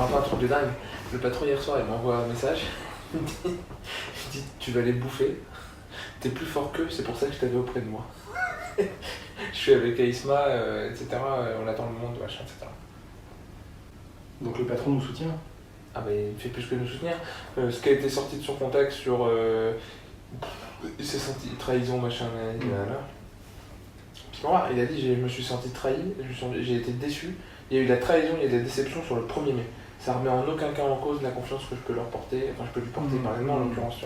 raconte un truc de dingue. Le patron hier soir, il m'envoie un message. Il dit tu vas les bouffer. T'es plus fort qu'eux, c'est pour ça que je t'avais auprès de moi. Je suis avec Aïsma, etc. On attend le monde, machin, etc. Donc le patron nous soutient. Ah bah il fait plus que nous soutenir. Ce qui a été sorti de son contexte sur... il s'est senti trahison, machin, là. Il a dit je me suis senti trahi, j'ai été déçu. Il y a eu de la trahison, il y a de la déception sur le 1er mai. Ça remet en aucun cas en cause la confiance que je peux leur porter, enfin je peux lui porter parallèlement en l'occurrence,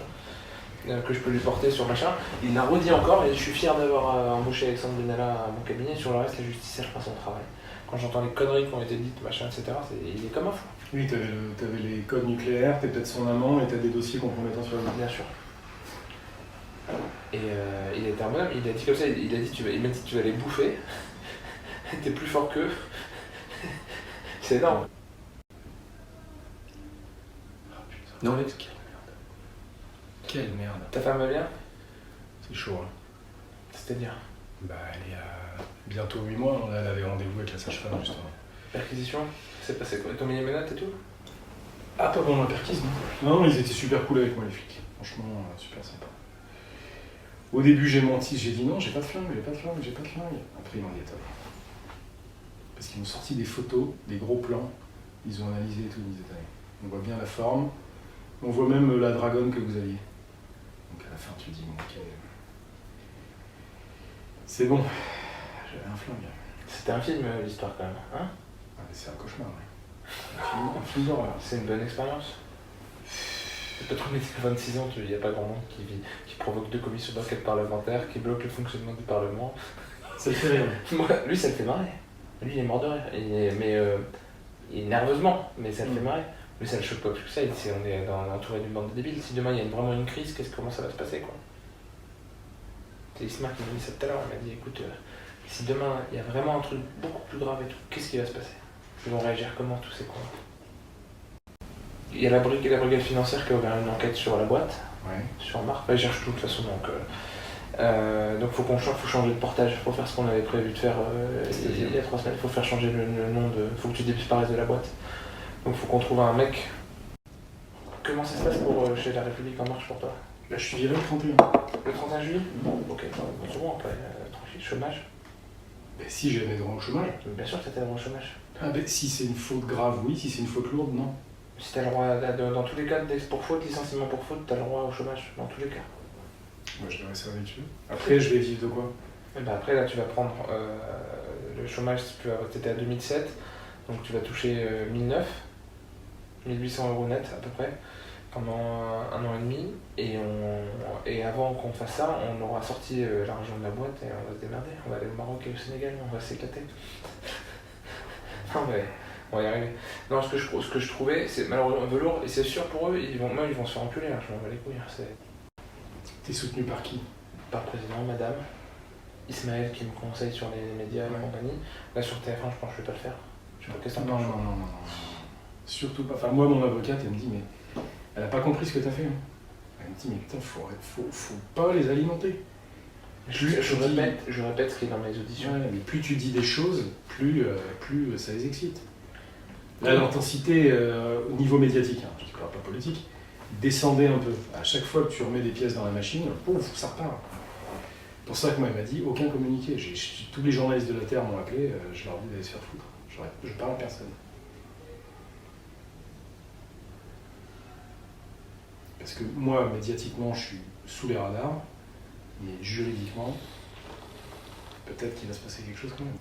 que je peux lui porter sur machin. Il l'a redit encore et je suis fier d'avoir embauché Alexandre Benalla à mon cabinet. Sur le reste, la justice elle fera son travail. Quand j'entends les conneries qui ont été dites, machin, etc., il est comme un fou. Oui, t'avais les codes nucléaires, t'es peut-être son amant et t'as des dossiers compromettants sur le Bien sûr. Et il était un bonhomme, il a dit comme ça, il m'a dit tu vas les bouffer, t'es plus fort qu'eux. C'est énorme. Ah putain. Non mais Quelle merde. Ta femme va bien? C'est chaud, hein. C'est-à-dire? Bah, elle est à bientôt 8 mois, elle avait rendez-vous avec la sage-femme, justement. Perquisition? C'est passé quoi? T'as mis les menottes et tout? Ah, pas pendant la perquise, non. Non, ils étaient super cool avec moi, les flics. Franchement, super sympa. Au début, j'ai menti, j'ai dit non, j'ai pas de flingue. Après, ils m'ont dit attends. Parce qu'ils m'ont sorti des photos, des gros plans, ils ont analysé et tout, ils disaient attendez. On voit bien la forme, on voit même la dragonne que vous aviez. Donc à la fin, tu te dis bon, ok. C'est bon, j'avais un flingue. C'était un film, l'histoire quand même, hein? Ah, mais c'est un cauchemar, ouais. Un film d'horreur. C'est une bonne expérience. C'est pas trop métier à 26 ans, il n'y a pas grand monde qui provoque 2 commissions d'enquête parlementaire, qui bloque le fonctionnement du Parlement. Ça le fait rire. Moi, lui, ça le fait marrer. Lui, il est mort de rire. Il est nerveusement, mais ça le fait marrer. Mais ça le choque pas plus que ça, on est entouré d'une bande de débiles. Si demain il y a vraiment une crise, comment ça va se passer, quoi? C'est Isma qui m'a dit ça tout à l'heure, il m'a dit écoute, si demain il y a vraiment un truc beaucoup plus grave et tout, qu'est-ce qui va se passer? Ils vont réagir comment, tous ces cons? Il y a la brigade financière qui a ouvert une enquête sur la boîte, ouais. Sur Marc, ils cherchent tout de toute façon, donc faut changer de portage, faut faire ce qu'on avait prévu de faire il y a 3 semaines, faut faire changer le nom faut que tu disparaisses de la boîte. Donc faut qu'on trouve un mec. Comment ça se passe chez La République En Marche pour toi? Là, je suis viré le 31. Le 31 juillet? Ok, c'est bon, après, tranquille, chômage. Ben, si j'avais droit au chômage. Bien sûr que t'as droit au chômage. Ah ben, si c'est une faute grave, oui. Si c'est une faute lourde, non. Si t'as le droit, dans tous les cas, pour faute, licenciement pour faute, t'as le droit au chômage, dans tous les cas. Moi, je devrais servir dessus. Après, je vais vivre de quoi? Et ben après, là, tu vas prendre le chômage, t'étais à 2007, donc tu vas toucher 1009, 1800 € net à peu près, pendant 1 an et demi. Et avant qu'on fasse ça, on aura sorti l'argent de la boîte et on va se démerder. On va aller au Maroc et au Sénégal, on va s'éclater. Non mais on va y arriver. Non, ce que je trouvais, c'est malheureusement velours, et c'est sûr pour eux, ils vont se faire enculer, là, je m'en bats les couilles. T'es soutenu par qui? Par le président, madame, Ismaël qui me conseille sur les médias et compagnie. Là sur TF1, je pense que je vais pas le faire. Je sais pas qu'est-ce que t'en penses. Non. Surtout pas. Enfin, moi, mon avocate, elle me dit, mais elle a pas compris ce que t'as fait. Hein. Elle me dit, mais putain, faut pas les alimenter. Je répète ce qui est dans mes auditions. Ouais, mais plus tu dis des choses, plus ça les excite. Là, l'intensité au niveau médiatique, hein, je ne parle pas politique, descendait un peu. À chaque fois que tu remets des pièces dans la machine, pouf, ça repart. C'est pour ça que moi, elle m'a dit, aucun communiqué. Tous les journalistes de la Terre m'ont appelé, je leur dis d'aller se faire foutre. Je parle à personne. Parce que moi, médiatiquement, je suis sous les radars, mais juridiquement, peut-être qu'il va se passer quelque chose quand même.